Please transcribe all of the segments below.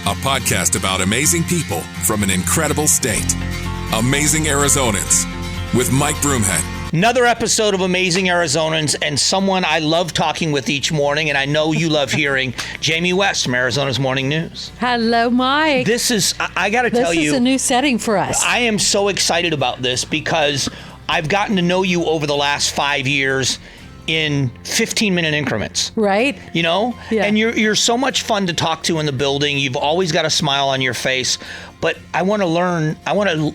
a podcast about amazing people from an incredible state. Amazing Arizonans with Mike Broomhead. Another episode of Amazing Arizonans, and someone I love talking with each morning, and I know you love hearing, Jayme West from Arizona's Morning News. Hello, Mike. This is, I got to tell you. This is a new setting for us. I am so excited about this because I've gotten to know you over the last 5 years in 15-minute increments. Right? You know? Yeah. And you're so much fun to talk to in the building. You've always got a smile on your face. But I want to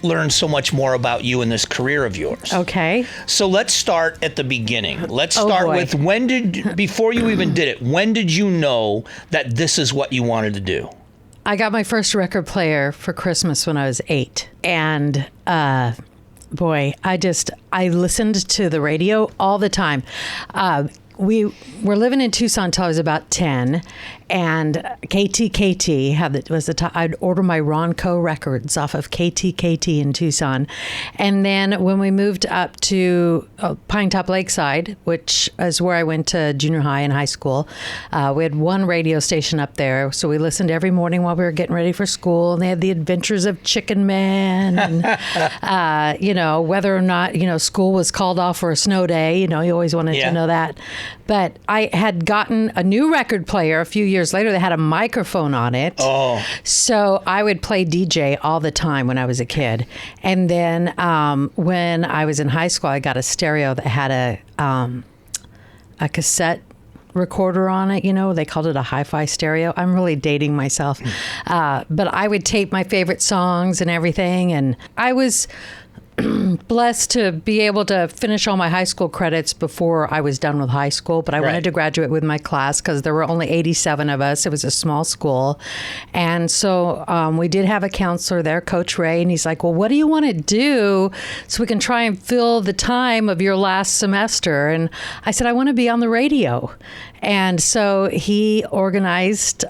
learn so much more about you in this career of yours. Okay. So let's start at the beginning. Let's start with before you even did it, when did you know that this is what you wanted to do? I got my first record player for Christmas when I was 8. And boy, I listened to the radio all the time. We were living in Tucson until I was about 10, and KTKT was the top. I'd order my Ronco records off of KTKT in Tucson. And then when we moved up to Pine Top Lakeside, which is where I went to junior high and high school, we had one radio station up there. So we listened every morning while we were getting ready for school, and they had the adventures of Chicken Man and, whether or not, school was called off for a snow day. You always wanted to know that. But I had gotten a new record player a few years later that had a microphone on it. Oh. So I would play DJ all the time when I was a kid. And then when I was in high school, I got a stereo that had a cassette recorder on it. They called it a hi-fi stereo. I'm really dating myself. But I would tape my favorite songs and everything. And I was blessed to be able to finish all my high school credits before I was done with high school, but I wanted to graduate with my class because there were only 87 of us. It was a small school. And so we did have a counselor there, Coach Ray, and he's like, well, what do you want to do so we can try and fill the time of your last semester? And I said, I want to be on the radio. And so he organized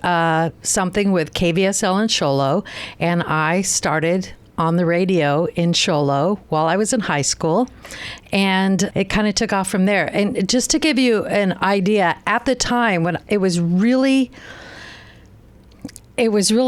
something with KVSL in Show Low, and I started on the radio in Show Low while I was in high school, and it kind of took off from there. And just to give you an idea, at the time when it was really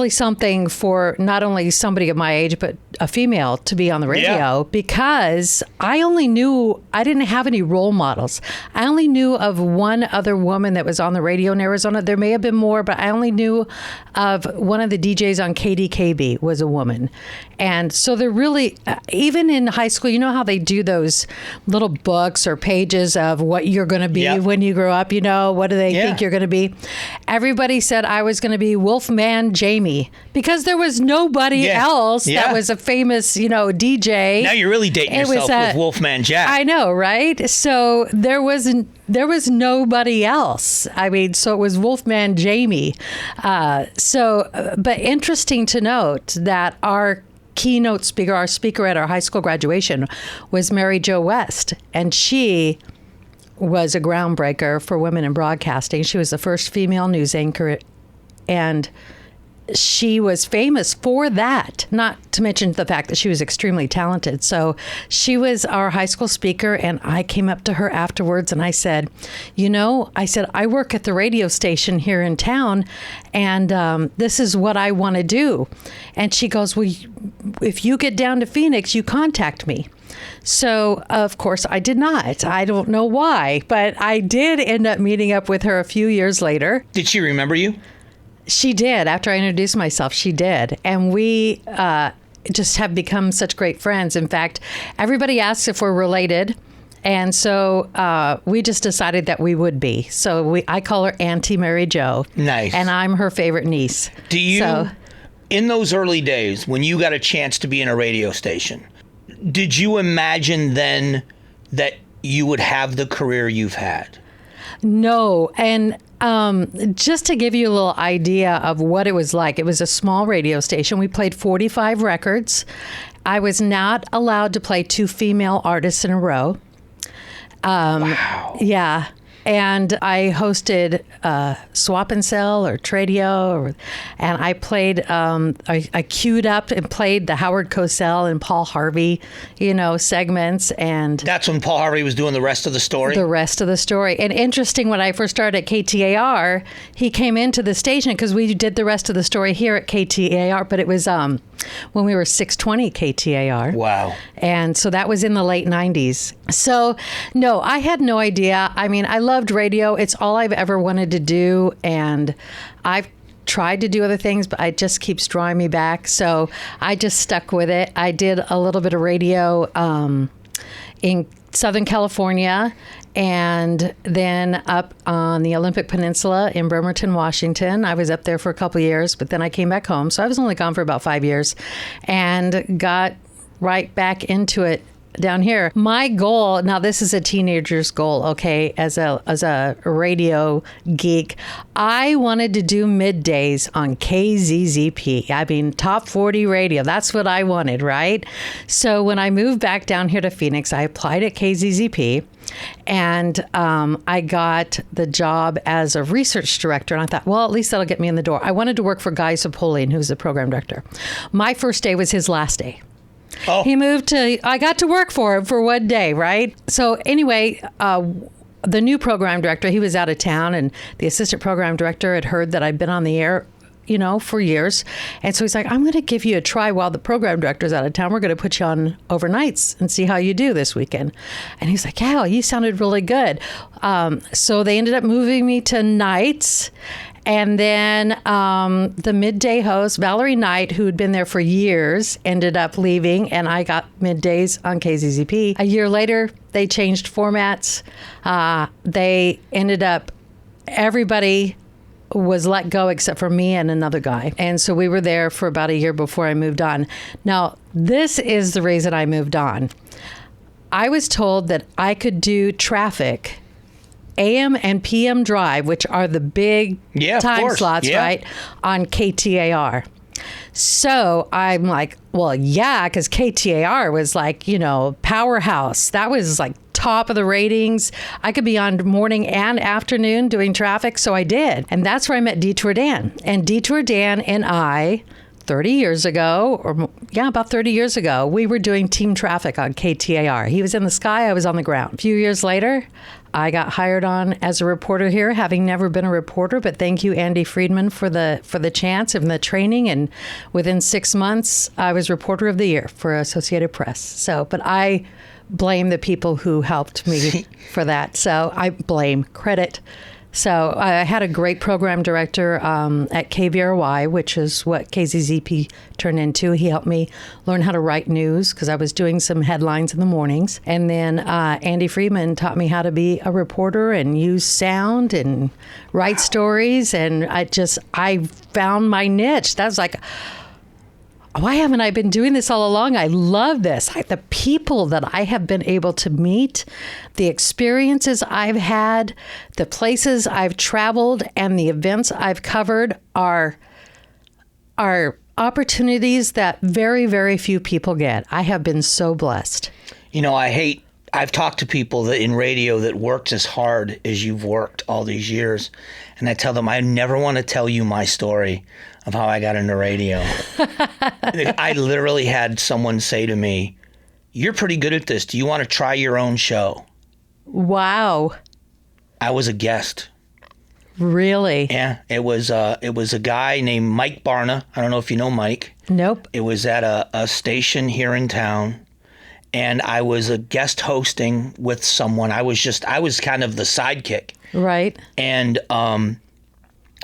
something for not only somebody of my age, but a female to be on the radio, because I didn't have any role models. I only knew of one other woman that was on the radio in Arizona. There may have been more, but I only knew of one of the DJs on KDKB was a woman. And so they're really, even in high school, you know how they do those little books or pages of what you're going to be when you grow up, what do they think you're going to be? Everybody said I was going to be Wolfman Jayme, because there was nobody else that was a famous, DJ. Now you're really dating yourself with Wolfman Jack. I know, right? So there was nobody else. I mean, so it was Wolfman Jayme. But interesting to note that our keynote speaker, our speaker at our high school graduation, was Mary Jo West, and she was a groundbreaker for women in broadcasting. She was the first female news anchor, and she was famous for that, not to mention the fact that she was extremely talented. So she was our high school speaker, and I came up to her afterwards and I said, I work at the radio station here in town, and this is what I want to do. And she goes, well, if you get down to Phoenix, you contact me. So, of course, I did not. I don't know why, but I did end up meeting up with her a few years later. Did she remember you? She did. After I introduced myself, she did. And we just have become such great friends. In fact, everybody asks if we're related. And so we just decided that we would be. So I call her Auntie Mary Jo. Nice. And I'm her favorite niece. Do you, in those early days, when you got a chance to be in a radio station, did you imagine then that you would have the career you've had? No. And just to give you a little idea of what it was like, it was a small radio station. We played 45 records. I was not allowed to play 2 female artists in a row. Wow. Yeah. And I hosted Swap and Sell or Tradio, and I played, I queued up and played the Howard Cosell and Paul Harvey, segments. And that's when Paul Harvey was doing the rest of the story? The rest of the story. And interesting, when I first started at KTAR, he came into the station because we did the rest of the story here at KTAR, but it was when we were 620 KTAR. Wow. And so that was in the late 90s. So, no, I had no idea. I mean, I loved radio. It's all I've ever wanted to do. And I've tried to do other things, but it just keeps drawing me back. So I just stuck with it. I did a little bit of radio in Southern California, and then up on the Olympic Peninsula in Bremerton, Washington. I was up there for a couple of years, but then I came back home. So I was only gone for about 5 years and got right back into it down here. My goal, now this is a teenager's goal, okay, as a radio geek, I wanted to do middays on KZZP. I mean, top 40 radio. That's what I wanted, right? So when I moved back down here to Phoenix, I applied at KZZP. And I got the job as a research director. And I thought, well, at least that'll get me in the door. I wanted to work for Guy Sapolian, who's the program director. My first day was his last day. Oh. He moved I got to work for him for one day, right? So anyway, the new program director, he was out of town, and the assistant program director had heard that I'd been on the air, for years. And so he's like, I'm going to give you a try while the program director's out of town. We're going to put you on overnights and see how you do this weekend. And he's like, yeah, you sounded really good. So they ended up moving me to nights. And then the midday host, Valerie Knight, who had been there for years, ended up leaving, and I got middays on KZZP. A year later, they changed formats. They ended up, everybody was let go except for me and another guy. And so we were there for about a year before I moved on. Now, this is the reason I moved on. I was told that I could do traffic AM and PM drive, which are the big time slots, right, on KTAR. So I'm like, well, yeah, because KTAR was like, powerhouse. That was like top of the ratings. I could be on morning and afternoon doing traffic, so I did. And that's where I met Detour Dan. And Detour Dan and I, 30 years ago, about 30 years ago, we were doing team traffic on KTAR. He was in the sky, I was on the ground. A few years later, I got hired on as a reporter here, having never been a reporter, but thank you, Andy Friedman, for the chance and the training. And within 6 months, I was Reporter of the Year for Associated Press. So, but I blame the people who helped me for that. So I blame credit. So I had a great program director at KVRY, which is what KZZP turned into. He helped me learn how to write news because I was doing some headlines in the mornings. And then Andy Friedman taught me how to be a reporter and use sound and write stories. And I found my niche. That was like, why haven't I been doing this all along? I love this. The people that I have been able to meet, the experiences I've had, the places I've traveled, and the events I've covered are opportunities that very, very few people get. I have been so blessed. I've talked to people that in radio that worked as hard as you've worked all these years, and I tell them I never want to tell you my story of how I got into radio. I literally had someone say to me, "You're pretty good at this. Do you want to try your own show?" Wow. I was a guest. Really? Yeah. It was a guy named Mike Barna. I don't know if you know Mike. Nope. It was at a station here in town. And I was a guest hosting with someone. I was kind of the sidekick. Right. And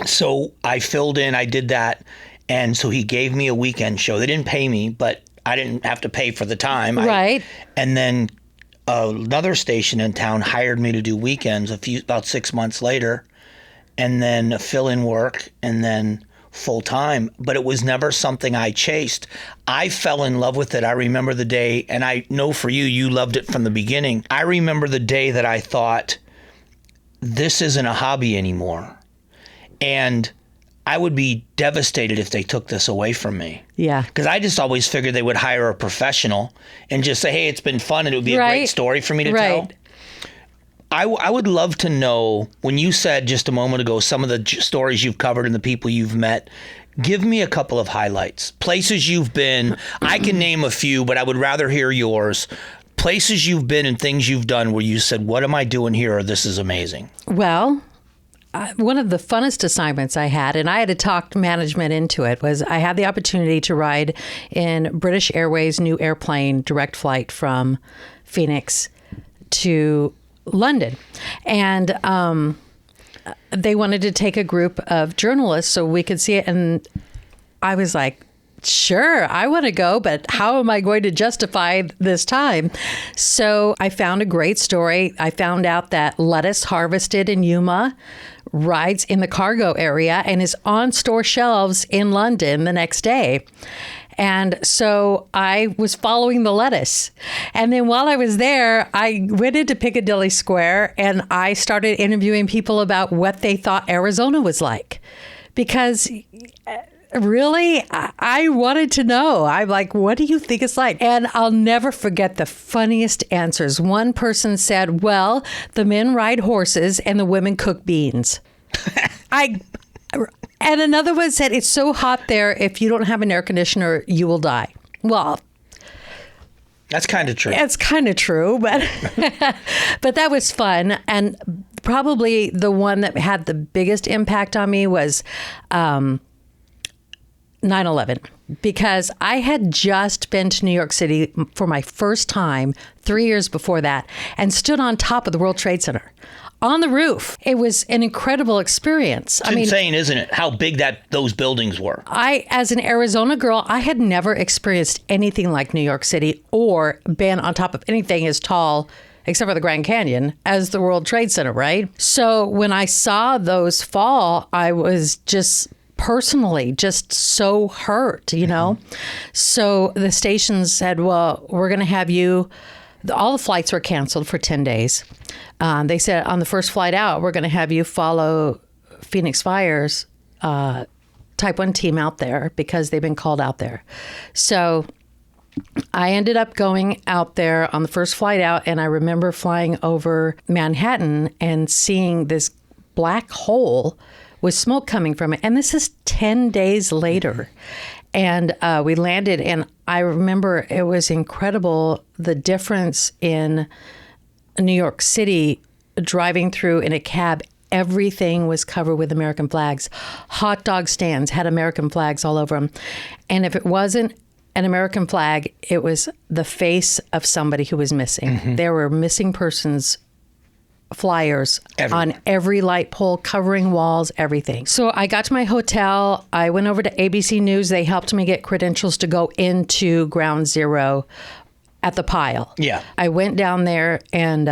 so I filled in, I did that. And so he gave me a weekend show. They didn't pay me, but I didn't have to pay for the time. Right. And then another station in town hired me to do weekends about 6 months later. And then fill-in work, and then full-time. But it was never something I chased. I fell in love with it. I remember the day, and I know for you loved it from the beginning. I remember the day that I thought, this isn't a hobby anymore. And I would be devastated if they took this away from me. Yeah. Because I just always figured they would hire a professional and just say, hey, it's been fun, and it would be a great story for me to tell. I would love to know, when you said just a moment ago, some of the stories you've covered and the people you've met, give me a couple of highlights. Places you've been. I can name a few, but I would rather hear yours. Places you've been and things you've done where you said, what am I doing here? Or this is amazing. Well, one of the funnest assignments I had, and I had to talk management into it, was I had the opportunity to ride in British Airways' new airplane direct flight from Phoenix to London. And they wanted to take a group of journalists so we could see it. And I was like, sure, I want to go, but how am I going to justify this time? So I found a great story. I found out that lettuce harvested in Yuma rides in the cargo area and is on store shelves in London the next day. And so I was following the lettuce. And then while I was there, I went into Piccadilly Square and I started interviewing people about what they thought Arizona was like. Because really, I wanted to know. I'm like, what do you think it's like? And I'll never forget the funniest answers. One person said, well, the men ride horses and the women cook beans. And another one said, it's so hot there, if you don't have an air conditioner, you will die. Well, that's kind of true. It's kind of true, but but that was fun. And probably the one that had the biggest impact on me was 9/11, because I had just been to New York City for my first time 3 years before that and stood on top of the World Trade Center on the roof. It was an incredible experience. It's insane, isn't it? How big those buildings were. As an Arizona girl, I had never experienced anything like New York City or been on top of anything as tall, except for the Grand Canyon, as the World Trade Center, right? So when I saw those fall, I was just personally just so hurt, you know? So the station said, well, we're going to have you, all the flights were canceled for 10 days. They said on the first flight out, we're going to have you follow Phoenix Fire's Type 1 team out there because they've been called out there. So I ended up going out there on the first flight out, and I remember flying over Manhattan and seeing this black hole with smoke coming from it. And this is 10 days later. And we landed, and I remember it was incredible, the difference in New York City, driving through in a cab. Everything was covered with American flags. Hot dog stands had American flags all over them. And if it wasn't an American flag, it was the face of somebody who was missing. Mm-hmm. There were missing persons flyers on every light pole, covering walls, everything. So I got to my hotel. I went over to ABC News. They helped me get credentials to go into Ground Zero at the pile. Yeah. I went down there, and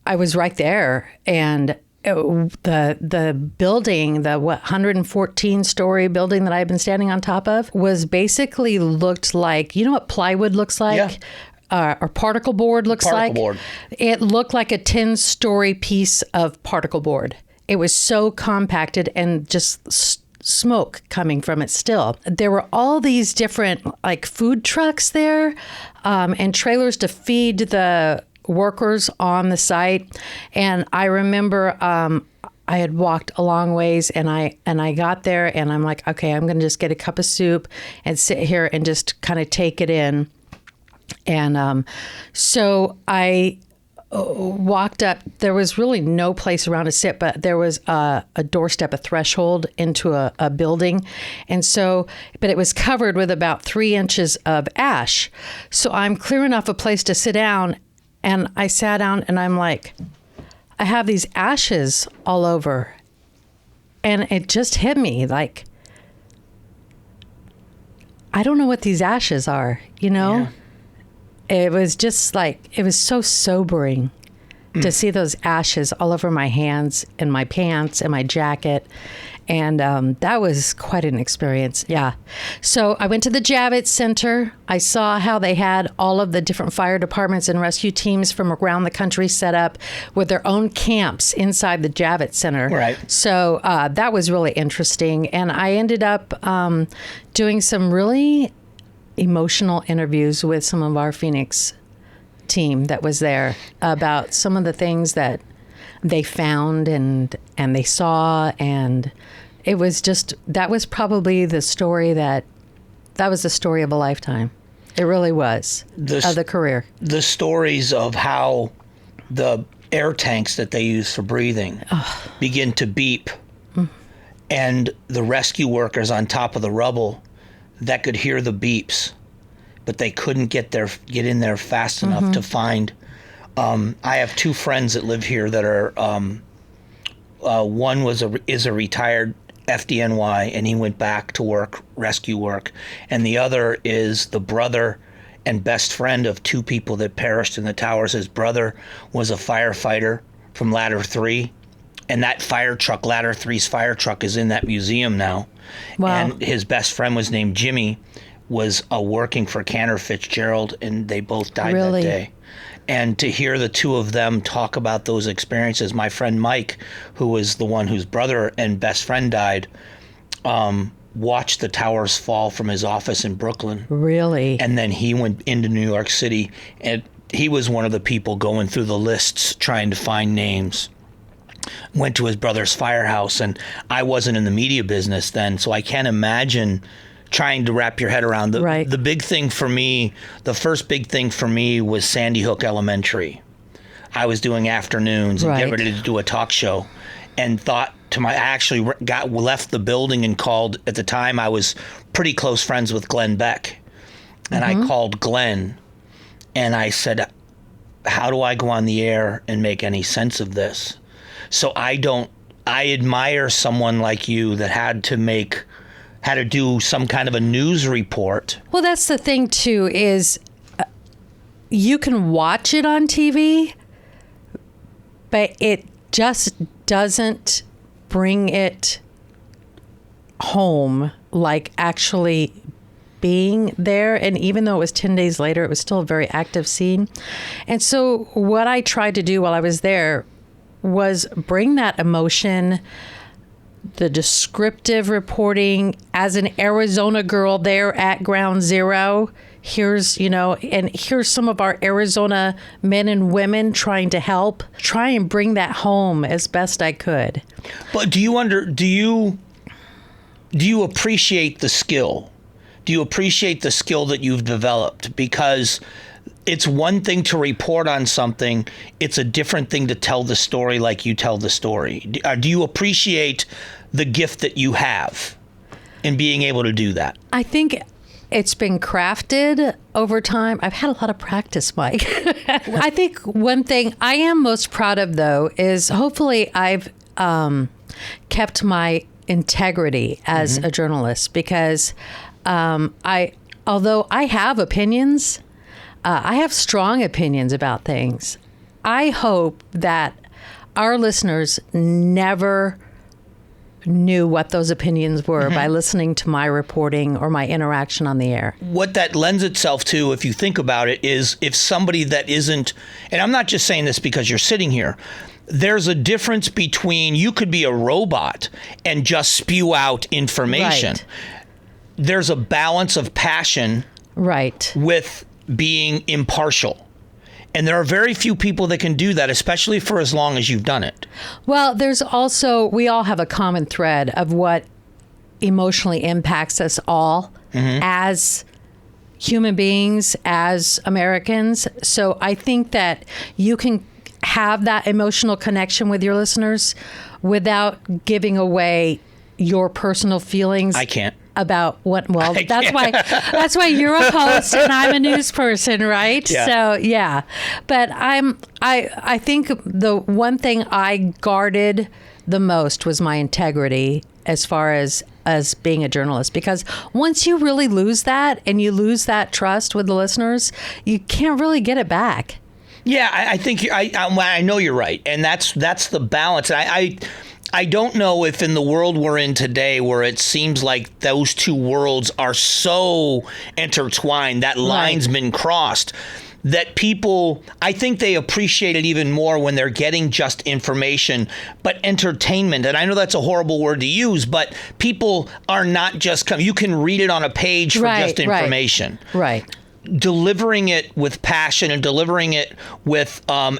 I was right there. And the building, the 114-story building that I've been standing on top of, was basically looked like, you know what plywood looks like? Yeah. Or particle board looks like. It looked like a 10-story piece of particle board. It was so compacted and just smoke coming from it still. There were all these different like food trucks there and trailers to feed the workers on the site. And I remember I had walked a long ways, and I got there, and I'm like, okay, I'm going to just get a cup of soup and sit here and just kind of take it in. And so I walked up. There was really no place around to sit, but there was a doorstep, a threshold into a building. And so, but it was covered with about 3 inches of ash. So I'm clearing off a place to sit down, and I sat down, and I'm like, I have these ashes all over. And it just hit me like, I don't know what these ashes are, you know? Yeah. It was just like, it was so sobering to see those ashes all over my hands and my pants and my jacket. And that was quite an experience. Yeah. So I went to the Javits Center. I saw how they had all of the different fire departments and rescue teams from around the country set up with their own camps inside the Javits Center. Right. So that was really interesting. And I ended up doing some really emotional interviews with some of our Phoenix team that was there about some of the things that they found and they saw, and it was just, that was probably the story that was the story of a lifetime. It really was, of the career. The stories of how the air tanks that they use for breathing begin to beep, and the rescue workers on top of the rubble that could hear the beeps, but they couldn't get in there fast enough to find. I have two friends that live here that are, one is a retired FDNY, and he went back to work, rescue work, and the other is the brother and best friend of two people that perished in the towers. His brother was a firefighter from Ladder 3, and that fire truck, Ladder 3's fire truck, is in that museum now. Wow. And his best friend was named Jimmy, was working for Cantor Fitzgerald, and they both died that day. And to hear the two of them talk about those experiences, my friend Mike, who was the one whose brother and best friend died, watched the towers fall from his office in Brooklyn. Really? And then he went into New York City, and he was one of the people going through the lists trying to find names. Went to his brother's firehouse, and I wasn't in the media business then, so I can't imagine trying to wrap your head around the big thing for me. The first big thing for me was Sandy Hook Elementary. I was doing afternoons and get ready to do a talk show, and I actually left the building and called. At the time, I was pretty close friends with Glenn Beck, and I called Glenn, and I said, "How do I go on the air and make any sense of this?" So I admire someone like you that had to do some kind of a news report. Well, that's the thing too, is you can watch it on TV, but it just doesn't bring it home like actually being there. And even though it was 10 days later, it was still a very active scene. And so what I tried to do while I was there was bring that emotion, the descriptive reporting. As an Arizona girl there at Ground Zero, here's some of our Arizona men and women trying to help, try and bring that home as best I could. But do you appreciate the skill? Do you appreciate the skill that you've developed? Because it's one thing to report on something. It's a different thing to tell the story like you tell the story. Do you appreciate the gift that you have in being able to do that? I think it's been crafted over time. I've had a lot of practice, Mike. I think one thing I am most proud of, though, is hopefully I've kept my integrity as a journalist, because although I have opinions, I have strong opinions about things. I hope that our listeners never knew what those opinions were by listening to my reporting or my interaction on the air. What that lends itself to, if you think about it, is if somebody that isn't, and I'm not just saying this because you're sitting here, there's a difference between, you could be a robot and just spew out information. Right. There's a balance of passion with being impartial. And there are very few people that can do that, especially for as long as you've done it. Well, there's also, we all have a common thread of what emotionally impacts us all as human beings, as Americans. So I think that you can have that emotional connection with your listeners without giving away your personal feelings. I can't. About what? Well, that's why you're a host and I'm a news person, right? Yeah. So yeah, but I think the one thing I guarded the most was my integrity as far as being a journalist, because once you really lose that and you lose that trust with the listeners, you can't really get it back. Yeah, I think I know you're right, and that's the balance. I don't know if in the world we're in today, where it seems like those two worlds are so intertwined, that line's been crossed, that people, I think they appreciate it even more when they're getting just information, but entertainment. And I know that's a horrible word to use, but people are not just you can read it on a page for just information. Right. delivering it with passion and delivering it with a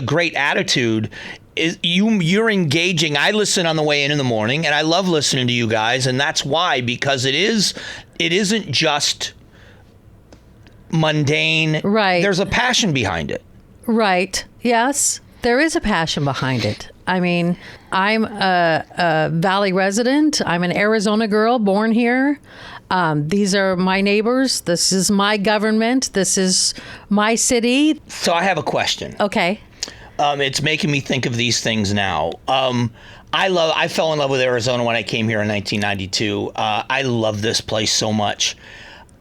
great attitude. You're engaging. I listen on the way in the morning, and I love listening to you guys, and that's why, because it isn't just mundane. Right. There's a passion behind it. Right. Yes, there is a passion behind it. I mean, I'm a Valley resident. I'm an Arizona girl born here. These are my neighbors. This is my government. This is my city. So I have a question. Okay. It's making me think of these things now. I fell in love with Arizona when I came here in 1992. I love this place so much.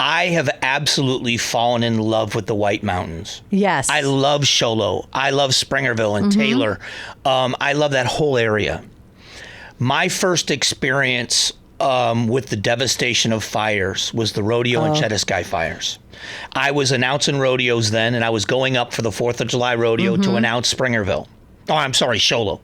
I have absolutely fallen in love with the White Mountains. Yes. I love Show Low. I love Springerville and Taylor. I love that whole area. My first experience with the devastation of fires was the rodeo and Chetasky fires. I was announcing rodeos then, and I was going up for the 4th of July rodeo to announce Springerville. Oh, I'm sorry, Show Low.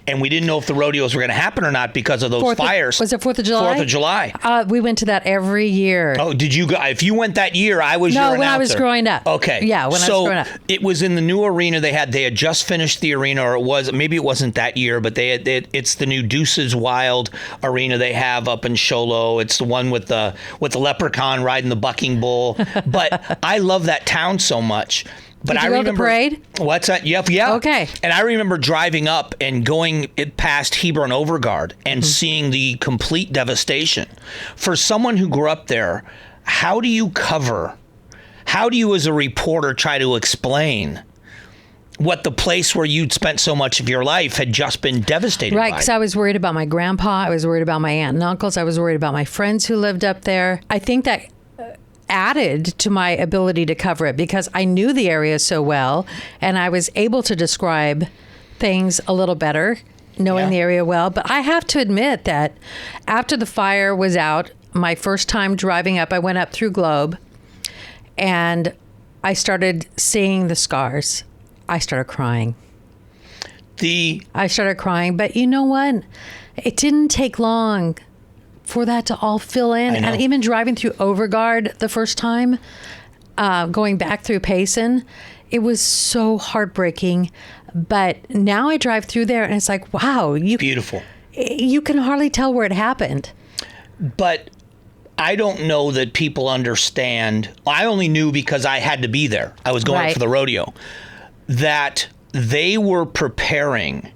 And we didn't know if the rodeos were going to happen or not because of those fires. Was it 4th of July? 4th of July. We went to that every year. Oh, did you go? If you went that year, I was your announcer. No, when I was growing up. Okay. Yeah, when I was growing up. It was in the new arena they had. They had just finished the arena, or maybe it wasn't that year, but it's the new Deuces Wild arena they have up in Show Low. It's the one with the leprechaun riding the bucking bull. But I love that town so much. But Did you go to the parade? What's that? Yep, yeah. Okay. And I remember driving up and going past Hebron Overguard and seeing the complete devastation. For someone who grew up there, how do you as a reporter try to explain what the place where you'd spent so much of your life had just been devastated by? Right, because I was worried about my grandpa. I was worried about my aunt and uncles. I was worried about my friends who lived up there. I think that added to my ability to cover it because I knew the area so well and I was able to describe things a little better knowing the area well. But I have to admit that after the fire was out, my first time driving up, I went up through Globe and I started seeing the scars. I started crying. But you know what? It didn't take long for that to all fill in. And even driving through Overguard the first time, going back through Payson, it was so heartbreaking. But now I drive through there and it's like, wow. Beautiful. You can hardly tell where it happened. But I don't know that people understand. I only knew because I had to be there. I was going for the rodeo. That they were preparing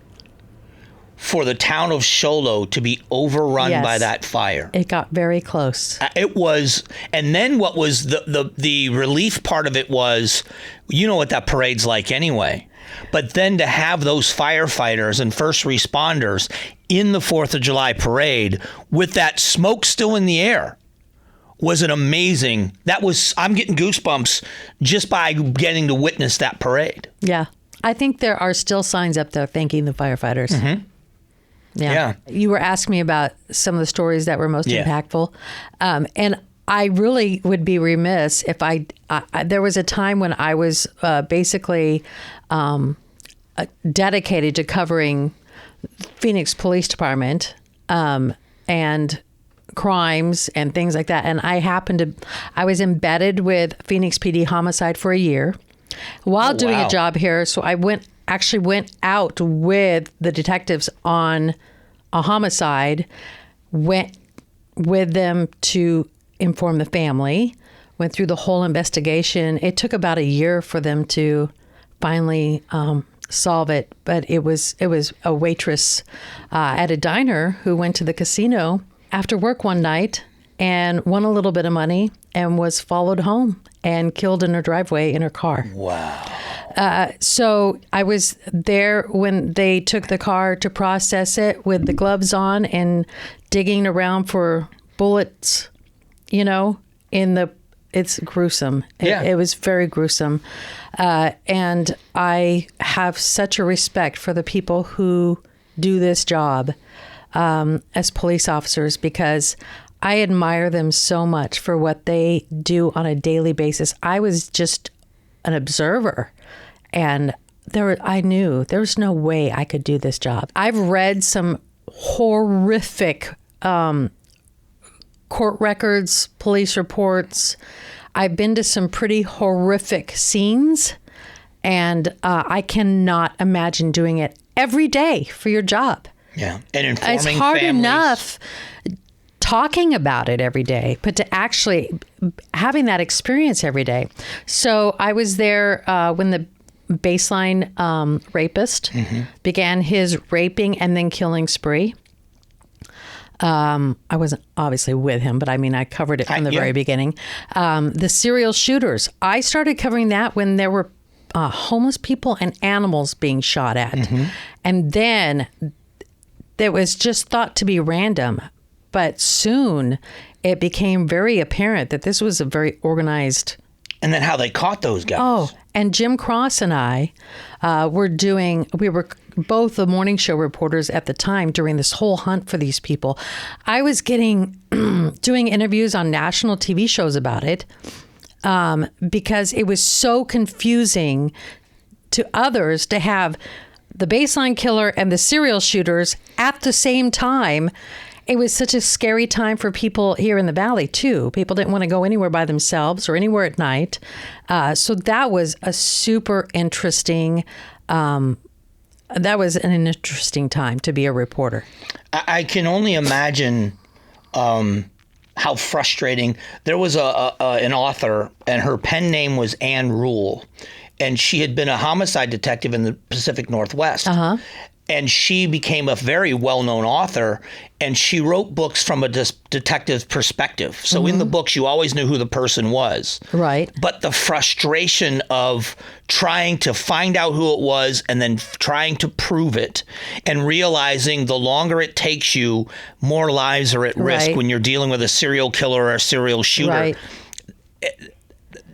for the town of Show Low to be overrun by that fire. It got very close. It was, and then what was the relief part of it was, you know what that parade's like anyway. But then to have those firefighters and first responders in the 4th of July parade with that smoke still in the air was an amazing, I'm getting goosebumps just by getting to witness that parade. Yeah. I think there are still signs up there thanking the firefighters. Mm-hmm. Yeah. You were asking me about some of the stories that were most impactful. And I really would be remiss if there was a time when I was basically dedicated to covering Phoenix Police Department and crimes and things like that. And I was embedded with Phoenix PD Homicide for a year while doing a job here. So I went out with the detectives on a homicide, went with them to inform the family, went through the whole investigation. It took about a year for them to finally solve it. But it was a waitress at a diner who went to the casino after work one night and won a little bit of money and was followed home and killed in her driveway in her car. Wow. So I was there when they took the car to process it with the gloves on and digging around for bullets, it's gruesome. It was very gruesome. And I have such a respect for the people who do this job as police officers because I admire them so much for what they do on a daily basis. I was just an observer, and I knew there was no way I could do this job. I've read some horrific court records, police reports. I've been to some pretty horrific scenes, and I cannot imagine doing it every day for your job. Yeah, and informing it's hard families. enough talking about it every day, but to actually having that experience every day. So I was there when the baseline rapist began his raping and then killing spree. I wasn't obviously with him, but I mean, I covered it from the very beginning. The serial shooters. I started covering that when there were homeless people and animals being shot at. And then it was just thought to be random. But soon it became very apparent that this was a very organized. And then how they caught those guys. Oh, and Jim Cross and I we were both the morning show reporters at the time during this whole hunt for these people. I was doing interviews on national TV shows about it because it was so confusing to others to have the baseline killer and the serial shooters at the same time. It was such a scary time for people here in the Valley, too. People didn't want to go anywhere by themselves or anywhere at night. So that was a super interesting, that was an interesting time to be a reporter. I can only imagine how frustrating. There was an author, and her pen name was Ann Rule, and she had been a homicide detective in the Pacific Northwest. And she became a very well-known author, and she wrote books from a detective's perspective. So in the books, you always knew who the person was. Right. But the frustration of trying to find out who it was and then trying to prove it, and realizing the longer it takes you, more lives are at risk when you're dealing with a serial killer or a serial shooter. Right.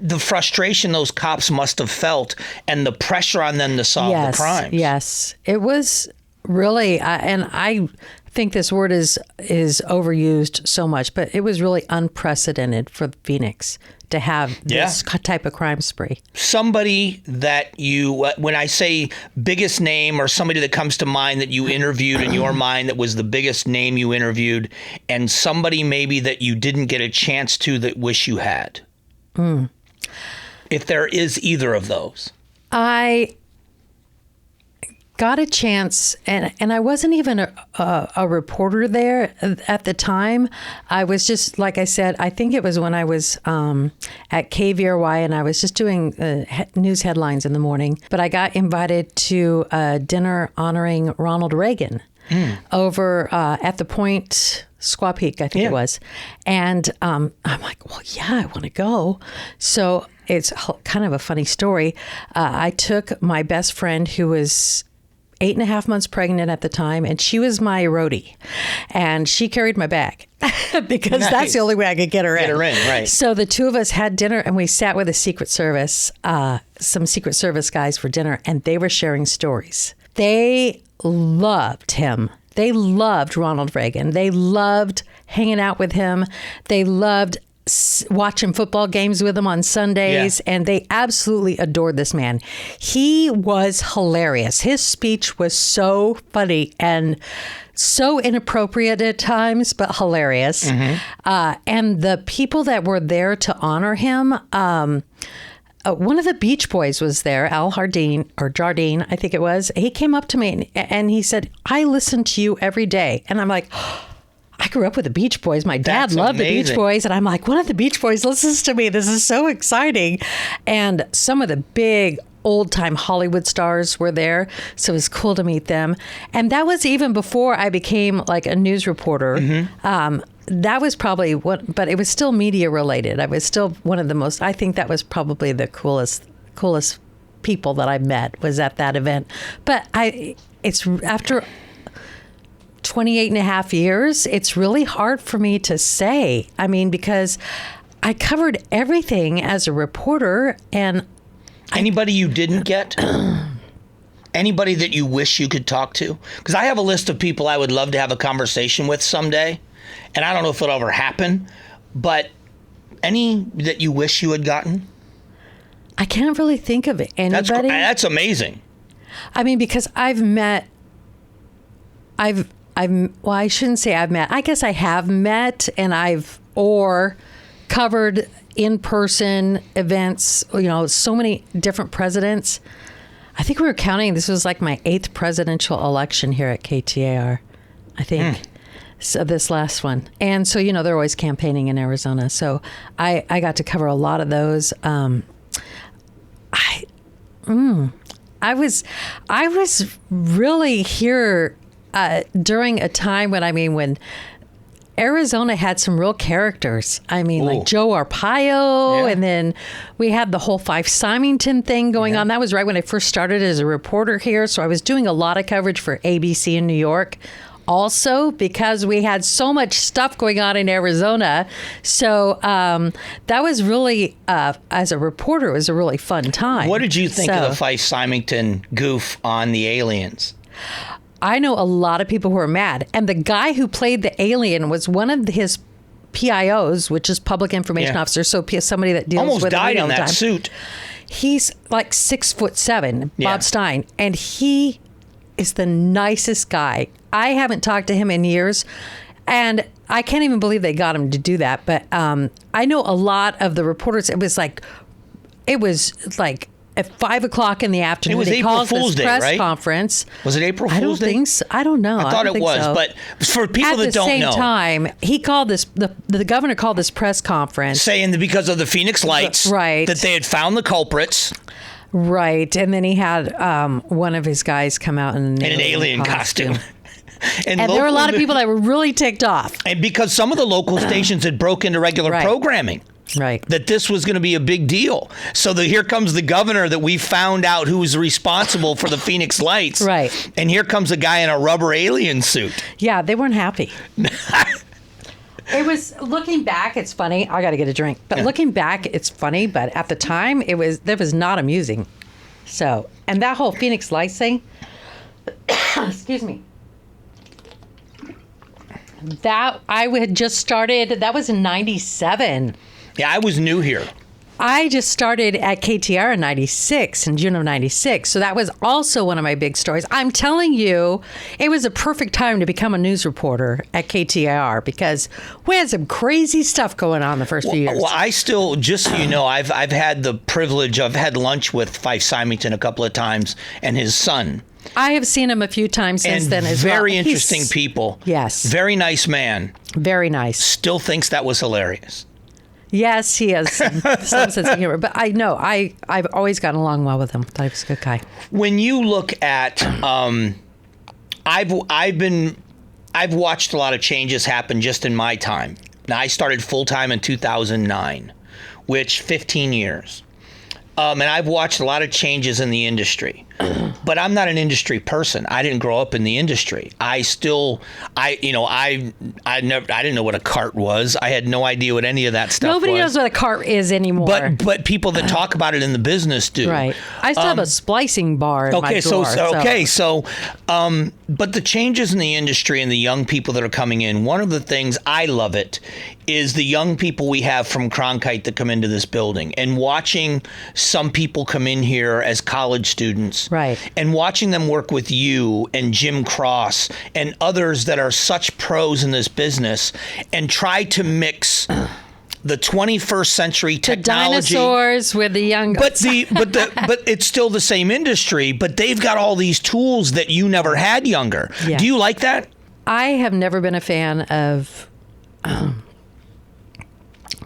The frustration those cops must have felt, and the pressure on them to solve the crimes. Yes, it was really, and I think this word is overused so much, but it was really unprecedented for Phoenix to have this type of crime spree. Somebody that you, when I say biggest name, or somebody that comes to mind that you interviewed in your mind that was the biggest name you interviewed, and somebody maybe that you didn't get a chance to that wish you had. If there is either of those. I got a chance, and I wasn't even a reporter there at the time. I was just, like I said, I think it was when I was at KVRY, and I was just doing news headlines in the morning. But I got invited to a dinner honoring Ronald Reagan over at the Point, Squaw Peak, I think it was. And I'm like, well, yeah, I want to go. So it's kind of a funny story. I took my best friend, who was 8.5 months pregnant at the time, and she was my roadie, and she carried my bag because that's the only way I could get her in. Right. So the two of us had dinner, and we sat with the Secret Service, some Secret Service guys for dinner, and they were sharing stories. They loved him. They loved Ronald Reagan. They loved hanging out with him. They loved watching football games with him on Sundays, and they absolutely adored this man. He was hilarious. His speech was so funny and so inappropriate at times, but hilarious. And the people that were there to honor him, one of the Beach Boys was there, Al Jardine, I think it was. He came up to me and he said, "I listen to you every day." And I'm like, I grew up with the Beach Boys. My dad loved the Beach Boys. And I'm like, one of the Beach Boys listens to me. This is so exciting. And some of the big old-time Hollywood stars were there. So it was cool to meet them. And that was even before I became like a news reporter. That was probably but it was still media related. I was still one of the most, I think that was probably the coolest people that I met was at that event. But it's after 28 and a half years, it's really hard for me to say. I mean, because I covered everything as a reporter. And anybody you didn't get? Anybody that you wish you could talk to? Because I have a list of people I would love to have a conversation with someday. And I don't know if it'll ever happen, but any that you wish you had gotten? I can't really think of it. Anybody? That's amazing. I mean, because I shouldn't say I've met. I guess I have met, and or covered in-person events, so many different presidents. I think we were counting, this was like my 8th presidential election here at KTAR, I think. So this last one. And so, they're always campaigning in Arizona. So I got to cover a lot of those. I was really here during a time when Arizona had some real characters. Like Joe Arpaio, and then we had the whole Fife Symington thing going on. That was right when I first started as a reporter here. So I was doing a lot of coverage for ABC in New York. Also, because we had so much stuff going on in Arizona. So that was really, as a reporter, it was a really fun time. What did you think of the Fife Symington goof on the aliens? I know a lot of people who are mad. And the guy who played the alien was one of his PIOs, which is public information officer. So somebody that deals almost with died it all in the that time. suit. He's like 6'7", Bob Stein. And he is the nicest guy. I haven't talked to him in years, and I can't even believe they got him to do that. But I know a lot of the reporters. It was like at 5 o'clock in the afternoon. It was April Fool's Day, press right? Conference. Was it April Fool's Day? I don't think so. I don't know. I thought it was, so. but for people that don't know, at the same time, he called this. The governor called this press conference saying that because of the Phoenix Lights, right, that they had found the culprits. Right, and then he had one of his guys come out in an alien costume. And there were a lot of people that were really ticked off. And because some of the local stations had broke into regular programming. Right. That this was going to be a big deal. So here comes the governor that we found out who was responsible for the Phoenix Lights. Right. And here comes a guy in a rubber alien suit. Yeah, they weren't happy. It was, looking back, it's funny. I got to get a drink. But looking back, it's funny. But at the time, that was not amusing. So, and that whole Phoenix Lights thing, excuse me. That I had just started, that was in 97. Yeah, I was new here. I just started at KTR in 96, in June of 96. So that was also one of my big stories. I'm telling you, it was a perfect time to become a news reporter at KTR because we had some crazy stuff going on the first few years. Well, I still, just so you know, I've had the privilege, I've had lunch with Fife Symington a couple of times and his son. I have seen him a few times since then as well. Very interesting people. Yes. Very nice man. Very nice. Still thinks that was hilarious. Yes, he has some sense of humor. But I know, I've always gotten along well with him. Thought he was a good guy. When you look at, I've watched a lot of changes happen just in my time. Now, I started full-time in 2009, which 15 years. And I've watched a lot of changes in the industry, but I'm not an industry person. I didn't grow up in the industry. I didn't know what a cart was. I had no idea what any of that stuff was. Nobody knows what a cart is anymore. But people that talk about it in the business do. Right. I still have a splicing bar in my drawer. But the changes in the industry and the young people that are coming in, one of the things I love it is the young people we have from Cronkite that come into this building, and watching some people come in here as college students, right, and watching them work with you and Jim Cross and others that are such pros in this business and try to mix the 21st century technology, the dinosaurs with the young guys. but it's still the same industry, but they've got all these tools that you never had younger. Yeah. Do you like that? I have never been a fan of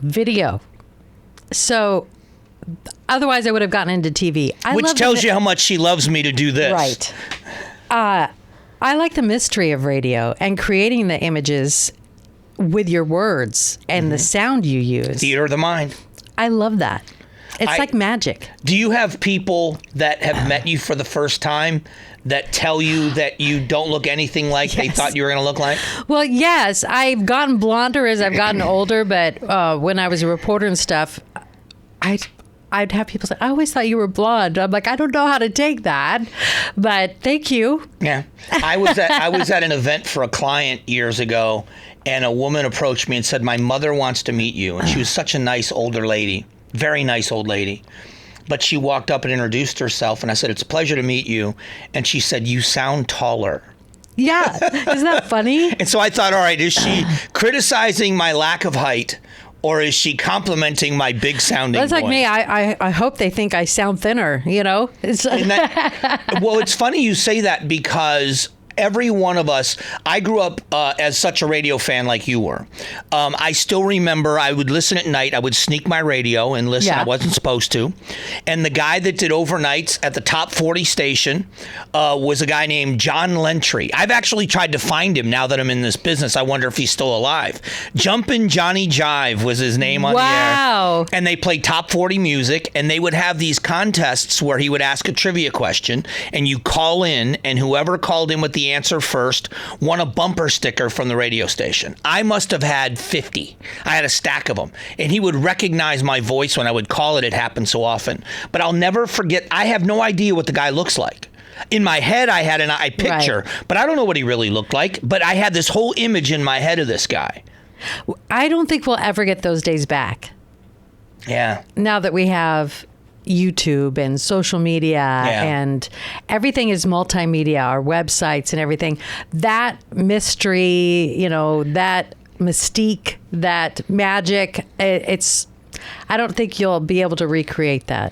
video. So otherwise I would have gotten into TV. Which tells you how much she loves me to do this. Right. I like the mystery of radio and creating the images with your words and the sound you use. Theater of the mind. I love that. It's like magic. Do you have people that have met you for the first time that tell you that you don't look anything like they thought you were going to look like? Well, yes. I've gotten blonder as I've gotten older, but when I was a reporter and stuff, I'd have people say, I always thought you were blonde. I'm like, I don't know how to take that, but thank you. Yeah. I was at an event for a client years ago, and a woman approached me and said, my mother wants to meet you. And she was such a nice older lady, very nice old lady. But she walked up and introduced herself, and I said, it's a pleasure to meet you. And she said, you sound taller. Yeah. Isn't that funny? And so I thought, all right, is she criticizing my lack of height, or is she complimenting my big sounding That's like voice? me. I hope they think I sound thinner, It's Well, it's funny you say that because every one of us, I grew up as such a radio fan like you were. I still remember I would listen at night. I would sneak my radio and listen. Yeah. I wasn't supposed to. And the guy that did overnights at the top 40 station was a guy named John Lentry. I've actually tried to find him now that I'm in this business. I wonder if he's still alive. Jumpin' Johnny Jive was his name on the air. And they played top 40 music, and they would have these contests where he would ask a trivia question, and you call in, and whoever called in with the answer first won a bumper sticker from the radio station. I must have had 50. I had a stack of them. And he would recognize my voice when I would call it. It happened so often. But I'll never forget, I have no idea what the guy looks like. In my head, I had an eye picture, but I don't know what he really looked like. But I had this whole image in my head of this guy. I don't think we'll ever get those days back. Yeah. Now that we have YouTube and social media and everything is multimedia, our websites and everything, that mystery, that mystique, that magic, I don't think you'll be able to recreate that.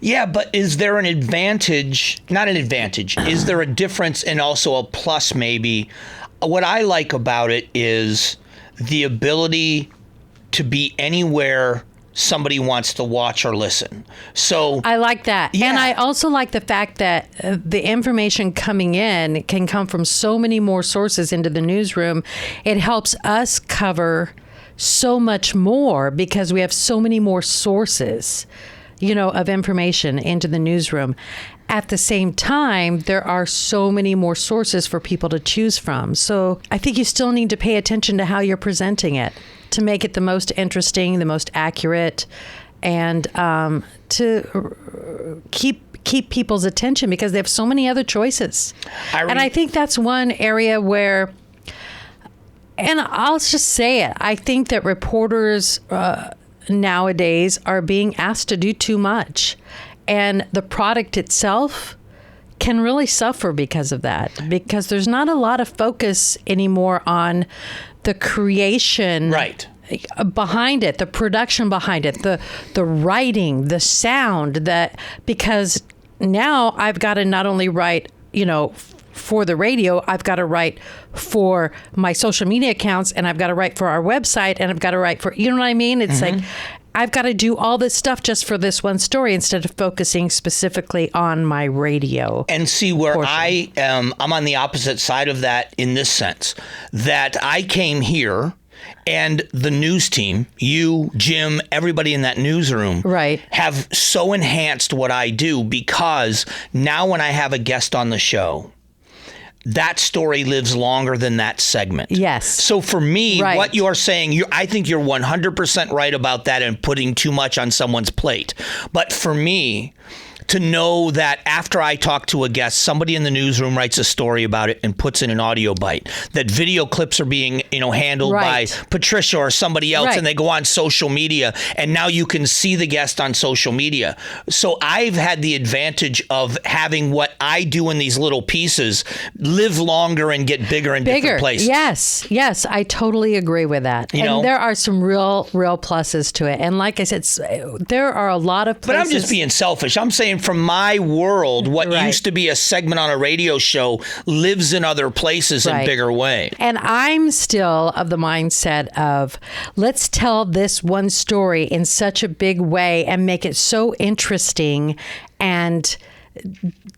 Yeah, but is there an advantage? Not an advantage. Is there a difference and also a plus maybe? What I like about it is the ability to be anywhere somebody wants to watch or listen. So I like that. Yeah. And I also like the fact that the information coming in can come from so many more sources into the newsroom. It helps us cover so much more because we have so many more sources, of information into the newsroom. At the same time, there are so many more sources for people to choose from. So I think you still need to pay attention to how you're presenting it to make it the most interesting, the most accurate, and to keep people's attention because they have so many other choices. And I think that's one area where, and I'll just say it, I think that reporters nowadays are being asked to do too much. And the product itself can really suffer because of that, because there's not a lot of focus anymore on the creation behind it, the production behind it, the writing, the sound, because now I've got to not only write, for the radio, I've got to write for my social media accounts, and I've got to write for our website, and I've got to write for, you know what I mean? It's like, I've got to do all this stuff just for this one story instead of focusing specifically on my radio. And see where portion. I'm on the opposite side of that in this sense, that I came here and the news team, you, Jim, everybody in that newsroom, have so enhanced what I do because now when I have a guest on the show, that story lives longer than that segment. Yes. So for me, what you're saying, I think you're 100% right about that and putting too much on someone's plate. But for me, to know that after I talk to a guest, somebody in the newsroom writes a story about it and puts in an audio bite, that video clips are being, handled by Patricia or somebody else, and they go on social media, and now you can see the guest on social media. So I've had the advantage of having what I do in these little pieces live longer and get bigger in different places. Yes, I totally agree with that. And there are some real pluses to it. And like I said, there are a lot of places. But I'm just being selfish. I'm saying from my world, what used to be a segment on a radio show lives in other places in bigger ways. And I'm still of the mindset of let's tell this one story in such a big way and make it so interesting and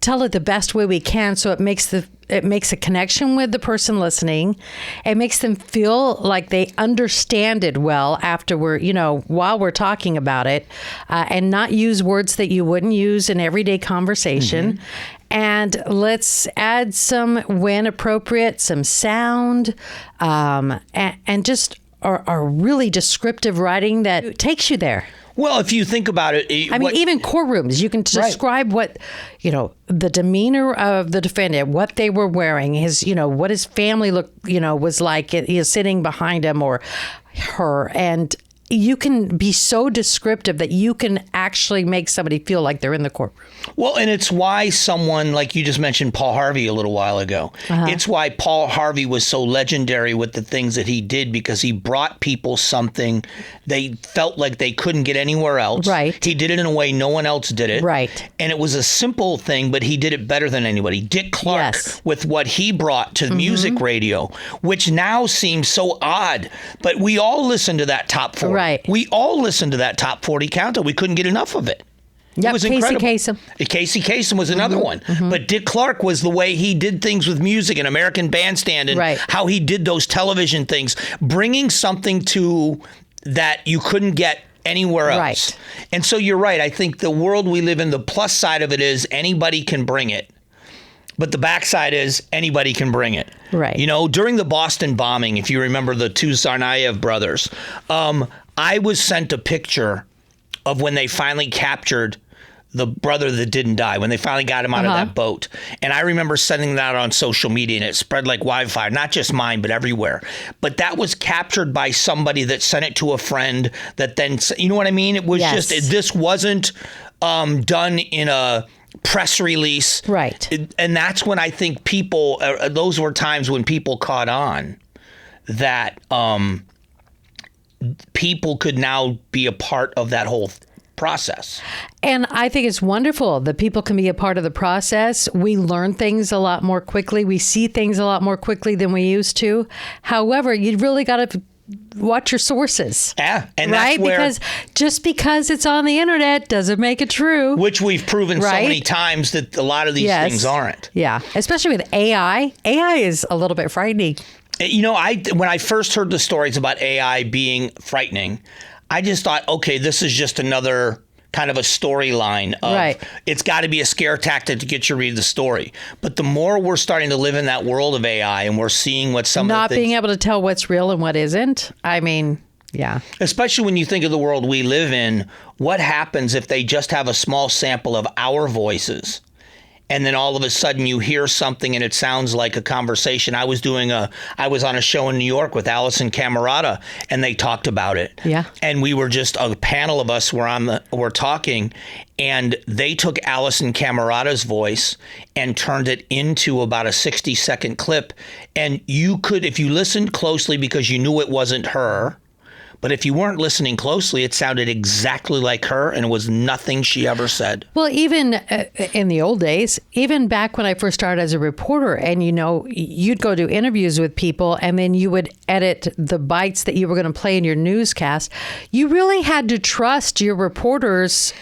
tell it the best way we can so it makes a connection with the person listening. It makes them feel like they understand it well after while we're talking about it, and not use words that you wouldn't use in everyday conversation. And let's add some, when appropriate, some sound, and just a really descriptive writing that takes you there. Well, if you think about it... even courtrooms, you can describe what, the demeanor of the defendant, what they were wearing, what his family looked, was like, sitting behind him or her. And you can be so descriptive that you can actually make somebody feel like they're in the courtroom. Well, and it's why someone, like you just mentioned Paul Harvey a little while ago. It's why Paul Harvey was so legendary with the things that he did, because he brought people something they felt like they couldn't get anywhere else. Right. He did it in a way no one else did it. Right. And it was a simple thing, but he did it better than anybody. Dick Clark, with what he brought to music radio, which now seems so odd, but we all listen to that top 40. Right. We all listened to that top 40 countdown. We couldn't get enough of it. Yep, It was incredible. Casey Kasem. Casey Kasem was another one. But Dick Clark was the way he did things with music and American Bandstand, and how he did those television things, bringing something to that you couldn't get anywhere else. Right. And so you're right. I think the world we live in, the plus side of it is anybody can bring it. But the backside is anybody can bring it. Right. You know, during the Boston bombing, if you remember the two Tsarnaev brothers, I was sent a picture of when they finally captured the brother that didn't die, when they finally got him out of that boat. And I remember sending that on social media, and it spread like wildfire, not just mine, but everywhere. But that was captured by somebody that sent it to a friend that then, you know what I mean? It was just, this wasn't done in a press release. Right. And that's when I think people, those were times when people caught on that people could now be a part of that whole process. And I think it's wonderful that people can be a part of the process. We learn things a lot more quickly. We see things a lot more quickly than we used to. However, you really got to watch your sources. Yeah. And right? that's where, because just because it's on the internet doesn't make it true. Which we've proven so many times that a lot of these things aren't. Yeah. Especially with AI. AI is a little bit frightening. You know, when I first heard the stories about AI being frightening, I just thought, okay, this is just another kind of a storyline of it's got to be a scare tactic to get you to read the story. But the more we're starting to live in that world of AI and we're seeing what some not of the things, being able to tell what's real and what isn't. I mean, yeah. Especially when you think of the world we live in, what happens if they just have a small sample of our voices? And then all of a sudden you hear something and it sounds like a conversation. I was on a show in New York with Allison Camerata, and they talked about it. Yeah. And we were just, a panel of us were talking, and they took Allison Camerata's voice and turned it into about a 60-second clip. And you could, if you listened closely, because you knew it wasn't her, but if you weren't listening closely, it sounded exactly like her, and it was nothing she ever said. Well, even in the old days, even back when I first started as a reporter, and you'd go do interviews with people, and then you would edit the bites that you were going to play in your newscast. You really had to trust your reporters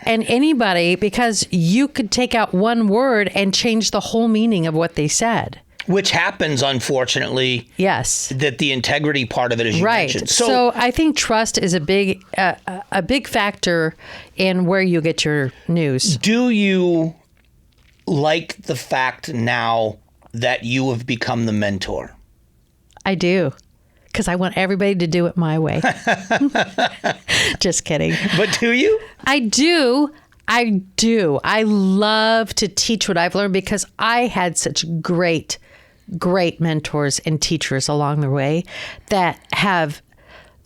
and anybody, because you could take out one word and change the whole meaning of what they said. Which happens, unfortunately. Yes. That the integrity part of it, as you mentioned. So I think trust is a big factor in where you get your news. Do you like the fact now that you have become the mentor? I do. Because I want everybody to do it my way. Just kidding. But do you? I do. I love to teach what I've learned, because I had such great mentors and teachers along the way that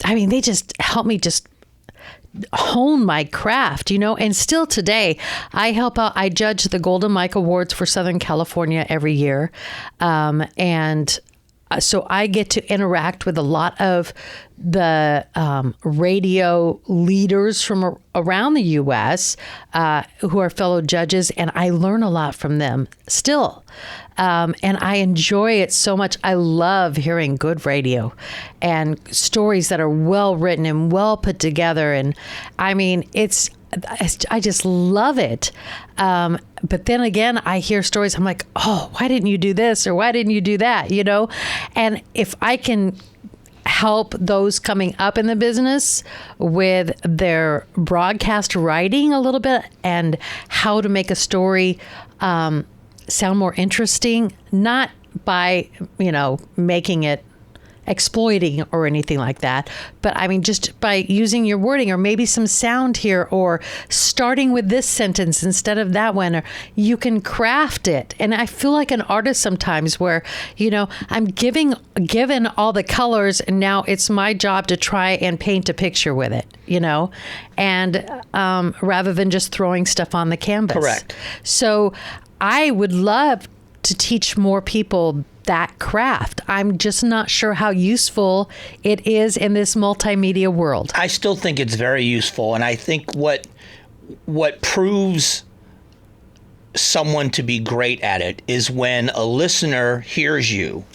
they just helped me just hone my craft, and still today I help out. I judge the Golden Mike Awards for Southern California every year. So I get to interact with a lot of the radio leaders from around the U.S. Who are fellow judges, and I learn a lot from them still. And I enjoy it so much. I love hearing good radio and stories that are well written and well put together. And I mean, I just love it. But then again, I hear stories. I'm like, oh, why didn't you do this? Or why didn't you do that? And if I can help those coming up in the business with their broadcast writing a little bit and how to make a story sound more interesting, not by, making it exploiting or anything like that. But I mean, just by using your wording or maybe some sound here or starting with this sentence instead of that one, or you can craft it. And I feel like an artist sometimes where, I'm given all the colors and now it's my job to try and paint a picture with it, and rather than just throwing stuff on the canvas. Correct. So I would love to teach more people that craft. I'm just not sure how useful it is in this multimedia world. I still think it's very useful, and I think what proves someone to be great at it is when a listener hears you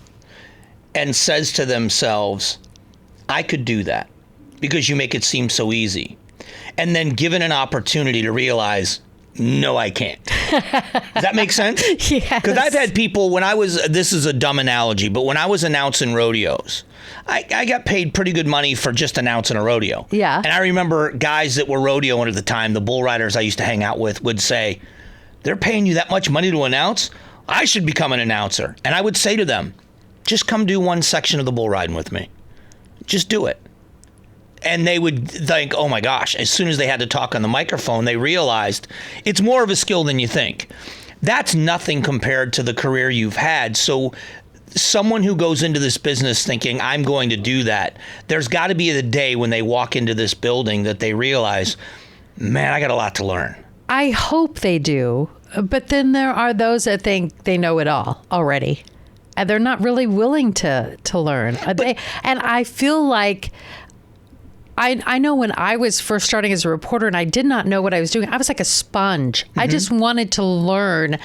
and says to themselves, I could do that, because you make it seem so easy. And then given an opportunity to realize, no, I can't. Does that make sense? Yes. Because I've had people, this is a dumb analogy, but when I was announcing rodeos, I got paid pretty good money for just announcing a rodeo. Yeah. And I remember guys that were rodeoing at the time, the bull riders I used to hang out with, would say, they're paying you that much money to announce? I should become an announcer. And I would say to them, just come do one section of the bull riding with me. Just do it. And they would think, oh my gosh, as soon as they had to talk on the microphone, they realized it's more of a skill than you think. That's nothing compared to the career you've had. So someone who goes into this business thinking, I'm going to do that, there's got to be the day when they walk into this building that they realize, man, I got a lot to learn. I hope they do. But then there are those that think they know it all already. And they're not really willing to learn. And I feel like I know when I was first starting as a reporter and I did not know what I was doing, I was like a sponge. Mm-hmm. I just wanted to learn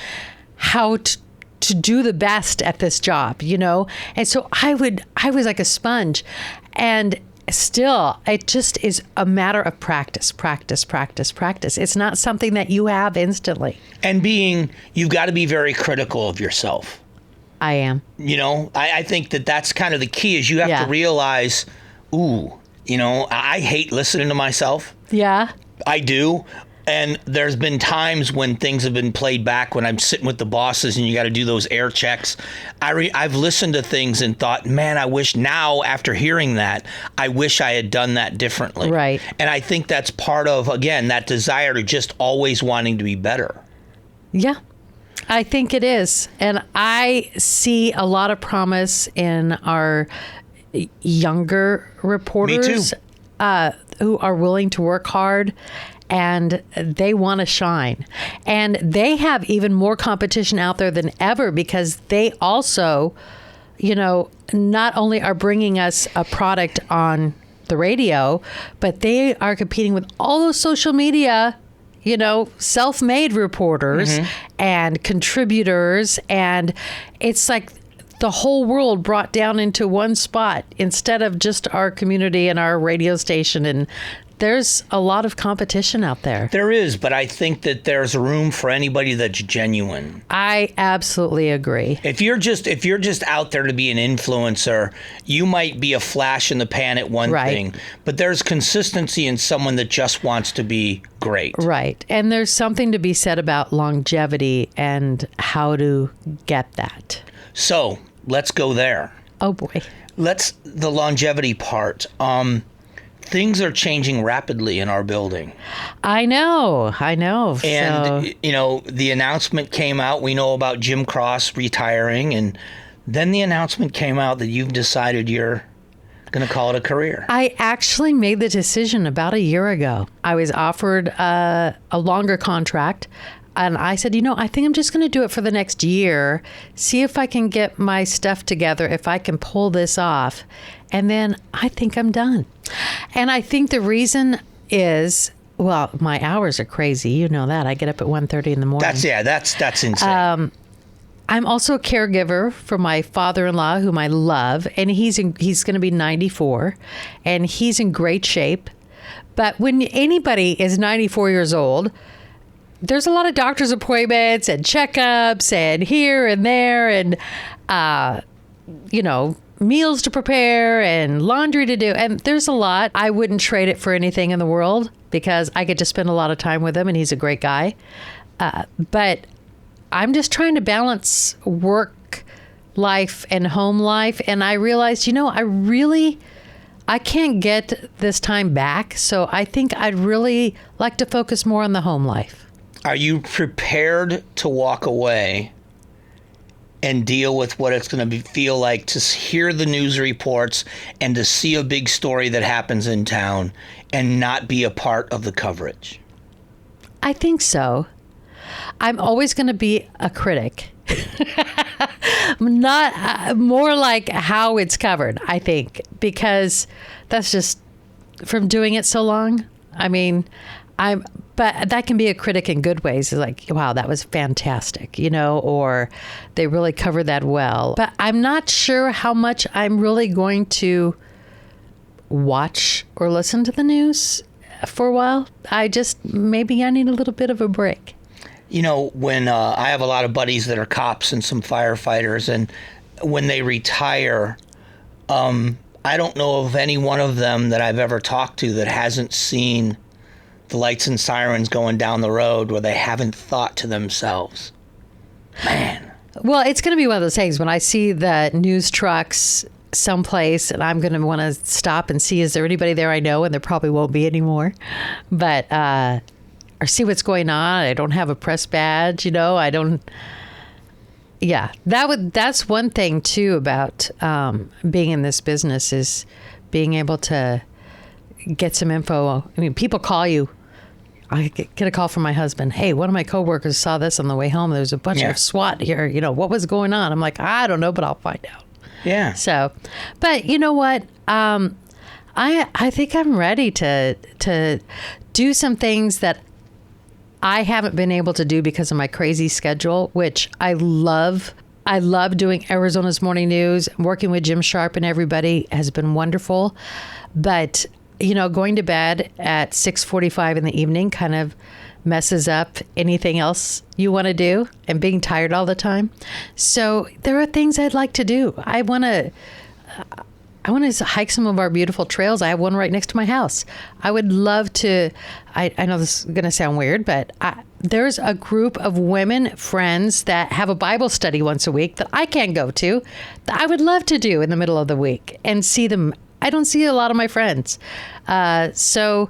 how to do the best at this job, And so I was like a sponge. And still, it just is a matter of practice. It's not something that you have instantly. And you've got to be very critical of yourself. I am. I think that's kind of the key is you have to realize, I hate listening to myself. Yeah. I do. And there's been times when things have been played back when I'm sitting with the bosses and you got to do those air checks. I've listened to things and thought, man, I wish now after hearing that, I wish I had done that differently. Right. And I think that's part of, again, that desire to just always wanting to be better. Yeah. I think it is. And I see a lot of promise in our younger reporters who are willing to work hard and they want to shine. And they have even more competition out there than ever because they also, not only are bringing us a product on the radio, but they are competing with all those social media self-made reporters and contributors. And it's like the whole world brought down into one spot instead of just our community and our radio station. And there's a lot of competition out there. There is, but I think that there's room for anybody that's genuine. I absolutely agree. If you're just out there to be an influencer, you might be a flash in the pan at one thing, but there's consistency in someone that just wants to be great. Right. And there's something to be said about longevity and how to get that. So let's go there. Oh boy. The longevity part. Things are changing rapidly in our building. I know. And, the announcement came out. We know about Jim Cross retiring. And then the announcement came out that you've decided you're going to call it a career. I actually made the decision about a year ago. I was offered a longer contract. And I said, I think I'm just going to do it for the next year, see if I can get my stuff together, if I can pull this off. And then I think I'm done. And I think the reason is, well, my hours are crazy. You know that. I get up at 1:30 in the morning. That's insane. I'm also a caregiver for my father-in-law, whom I love. And he's going to be 94. And he's in great shape. But when anybody is 94 years old, there's a lot of doctor's appointments and checkups and here and there and, meals to prepare and laundry to do. And there's a lot. I wouldn't trade it for anything in the world because I get to spend a lot of time with him and he's a great guy. But I'm just trying to balance work life and home life. And I realized, I can't get this time back. So I think I'd really like to focus more on the home life. Are you prepared to walk away and deal with what it's going to feel like to hear the news reports and to see a big story that happens in town and not be a part of the coverage? I think so. I'm always going to be a critic. Not more like how it's covered, I think, because that's just from doing it so long. I mean, but that can be a critic in good ways. It's like, wow, that was fantastic, or they really covered that well. But I'm not sure how much I'm really going to watch or listen to the news for a while. Maybe I need a little bit of a break. When I have a lot of buddies that are cops and some firefighters, and when they retire, I don't know of any one of them that I've ever talked to that hasn't seen the lights and sirens going down the road where they haven't thought to themselves, man. Well, it's going to be one of those things when I see the news trucks someplace, and I'm going to want to stop and see, is there anybody there I know? And there probably won't be anymore. But, or see what's going on. I don't have a press badge, I don't. Yeah, that's one thing too about being in this business, is being able to get some info. I mean, people call you. I get a call from my husband. Hey, one of my coworkers saw this on the way home. There's a bunch of SWAT here. What was going on? I'm like, I don't know, but I'll find out. Yeah. So, but you know what? I think I'm ready to do some things that I haven't been able to do because of my crazy schedule, which I love. I love doing Arizona's Morning News. Working with Jim Sharp and everybody has been wonderful. But, going to bed at 6:45 in the evening kind of messes up anything else you want to do, and being tired all the time. So there are things I'd like to do. I want to hike some of our beautiful trails. I have one right next to my house. I would love to. I know this is going to sound weird, but there's a group of women friends that have a Bible study once a week that I can't go to, that I would love to do in the middle of the week and see them. I don't see a lot of my friends. So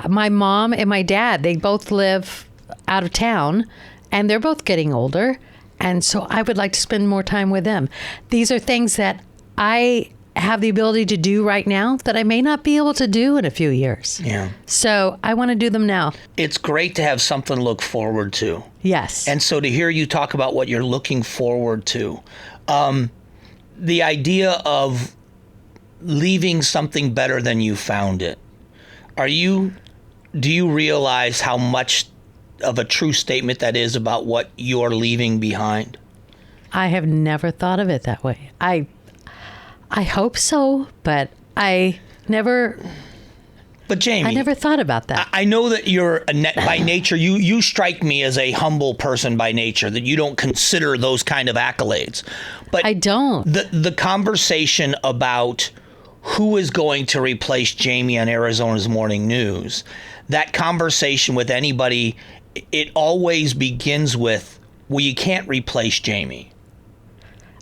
my mom and my dad, they both live out of town, and they're both getting older. And so I would like to spend more time with them. These are things that I have the ability to do right now that I may not be able to do in a few years. Yeah. So I want to do them now. It's great to have something to look forward to. Yes. And so to hear you talk about what you're looking forward to, the idea of leaving something better than you found it. Do you realize how much of a true statement that is about what you're leaving behind? I have never thought of it that way. I hope so, but I never. But Jayme, I never thought about that. I know that you're by nature. You strike me as a humble person by nature. That you don't consider those kind of accolades. But I don't. The conversation about who is going to replace Jayme on Arizona's Morning News, that conversation with anybody, it always begins with, well, you can't replace Jayme.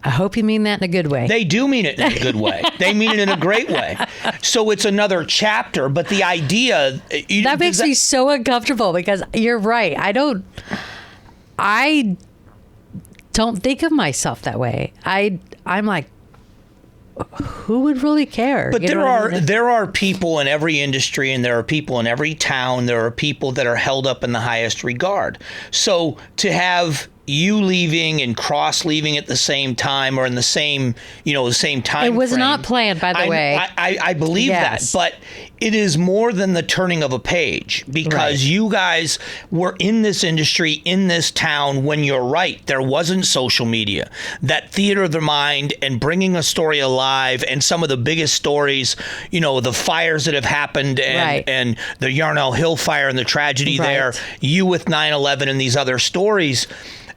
I hope you mean that in a good way. They do mean it in a good way. They mean it in a great way. So it's another chapter, but the idea... That makes me so uncomfortable, because you're right. I don't think of myself that way. I'm like, who would really care? But there are people in every industry, and there are people in every town. There are people that are held up in the highest regard. So to have you leaving and Cross leaving at the same time, or in the same time. It was frame, not planned, by the way. I believe yes. that, but it is more than the turning of a page, because you guys were in this industry, in this town, when you're right. There wasn't social media. That theater of the mind and bringing a story alive, and some of the biggest stories, the fires that have happened, and the Yarnell Hill fire and the tragedy there, you with 9/11 and these other stories.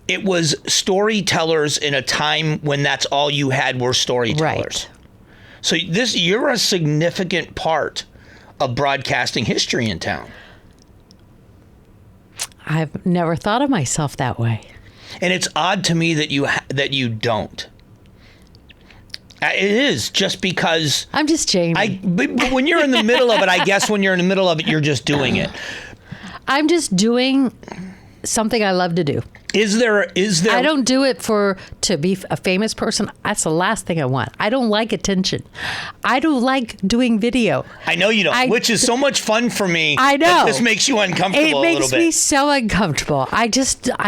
It was storytellers in a time when that's all you had were storytellers. Right. So you're a significant part of broadcasting history in town. I've never thought of myself that way. And it's odd to me that you don't. It is, just because... I'm just Jayme. But when you're in the middle of it, I guess when you're in the middle of it, you're just doing it. I'm just doing something I love to do. Is there? I don't do it to be a famous person. That's the last thing I want. I don't like attention. I don't like doing video. I know you don't, which is so much fun for me. I know. This makes you uncomfortable a little bit. It makes me so uncomfortable. I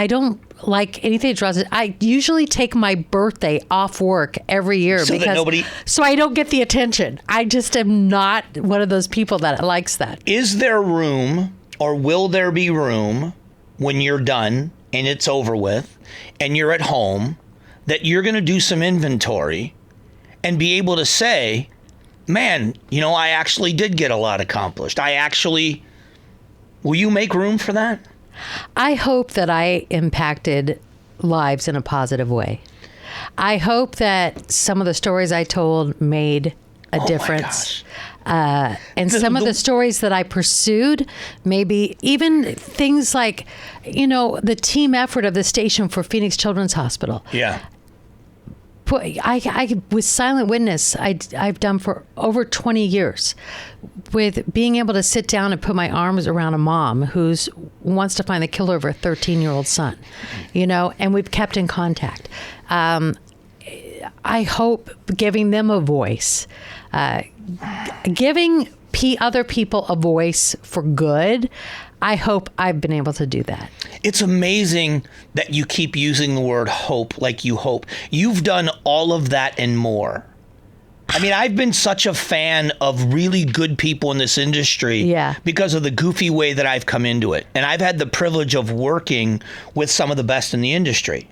don't like anything that draws it. I usually take my birthday off work every year so I don't get the attention. I just am not one of those people that likes that. Is there room, or will there be room, when you're done and it's over with and you're at home, that you're going to do some inventory and be able to say, man, I actually did get a lot accomplished. Will you make room for that? I hope that I impacted lives in a positive way. I hope that some of the stories I told made a difference. And some of the stories that I pursued, maybe even things like, the team effort of the station for Phoenix Children's Hospital. Yeah. I was silent witness. I've done for over 20 years, with being able to sit down and put my arms around a mom who wants to find the killer of her 13-year-old son, and we've kept in contact. I hope giving them a voice, giving other people a voice for good. I hope I've been able to do that. It's amazing that you keep using the word hope, like you hope. You've done all of that and more. I mean, I've been such a fan of really good people in this industry because of the goofy way that I've come into it. And I've had the privilege of working with some of the best in the industry.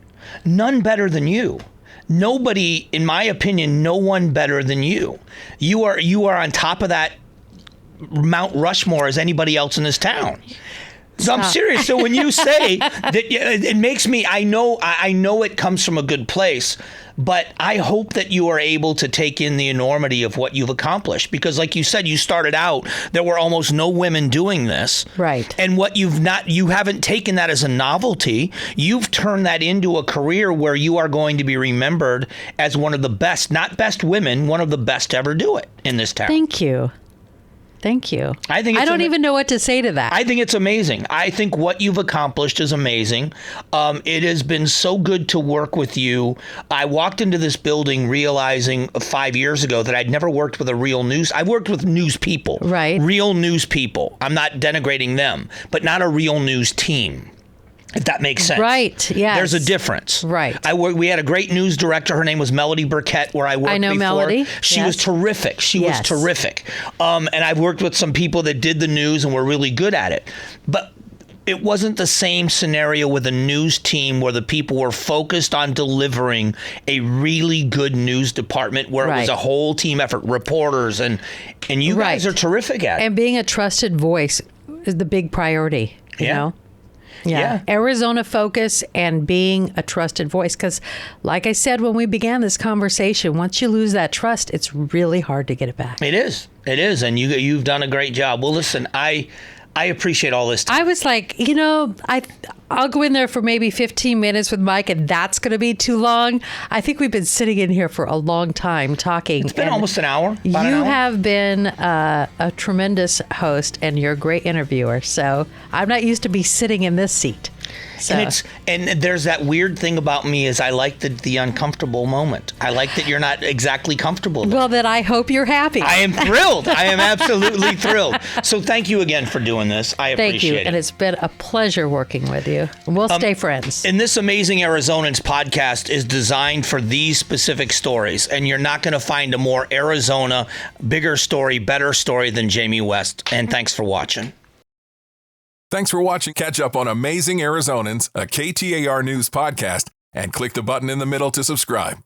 None better than you. Nobody, in my opinion, no one better than you. You are on top of that Mount Rushmore as anybody else in this town. So I'm serious. So when you say that, it makes me, I know it comes from a good place, but I hope that you are able to take in the enormity of what you've accomplished. Because like you said, you started out, there were almost no women doing this. Right. And you haven't taken that as a novelty. You've turned that into a career where you are going to be remembered as one of the best, not best women, one of the best to ever do it in this town. Thank you. Thank you. I don't even know what to say to that. I think it's amazing. I think what you've accomplished is amazing. It has been so good to work with you. I walked into this building realizing 5 years ago that I'd never worked with I've worked with news people. Right. Real news people. I'm not denigrating them, but not a real news team. If that makes sense. Right, yes. There's a difference. Right. We had a great news director. Her name was Melody Burkett, where I worked before. I know Melody. She was terrific. She was terrific. And I've worked with some people that did the news and were really good at it. But it wasn't the same scenario with a news team where the people were focused on delivering a really good news department where it was a whole team effort, reporters, and you guys are terrific at it. And being a trusted voice is the big priority, you know? Yeah. Arizona focus and being a trusted voice. Because like I said, when we began this conversation, once you lose that trust, it's really hard to get it back. It is. And you've done a great job. Well, listen, I appreciate all this time. I was like, I'll go in there for maybe 15 minutes with Mike, and that's going to be too long. I think we've been sitting in here for a long time talking. It's been almost an hour. You have been a tremendous host, and you're a great interviewer. So I'm not used to be sitting in this seat. So. And there's that weird thing about me is I like the uncomfortable moment. I like that you're not exactly comfortable. Well, then I hope you're happy. I am thrilled. I am absolutely thrilled. So thank you again for doing this. I appreciate it. Thank you. And it's been a pleasure working with you. We'll stay friends. And this Amazing Arizonans podcast is designed for these specific stories. And you're not going to find a more Arizona, bigger story, better story than Jayme West. And thanks for watching. Thanks for watching. Catch up on Amazing Arizonans, a KTAR News podcast, and click the button in the middle to subscribe.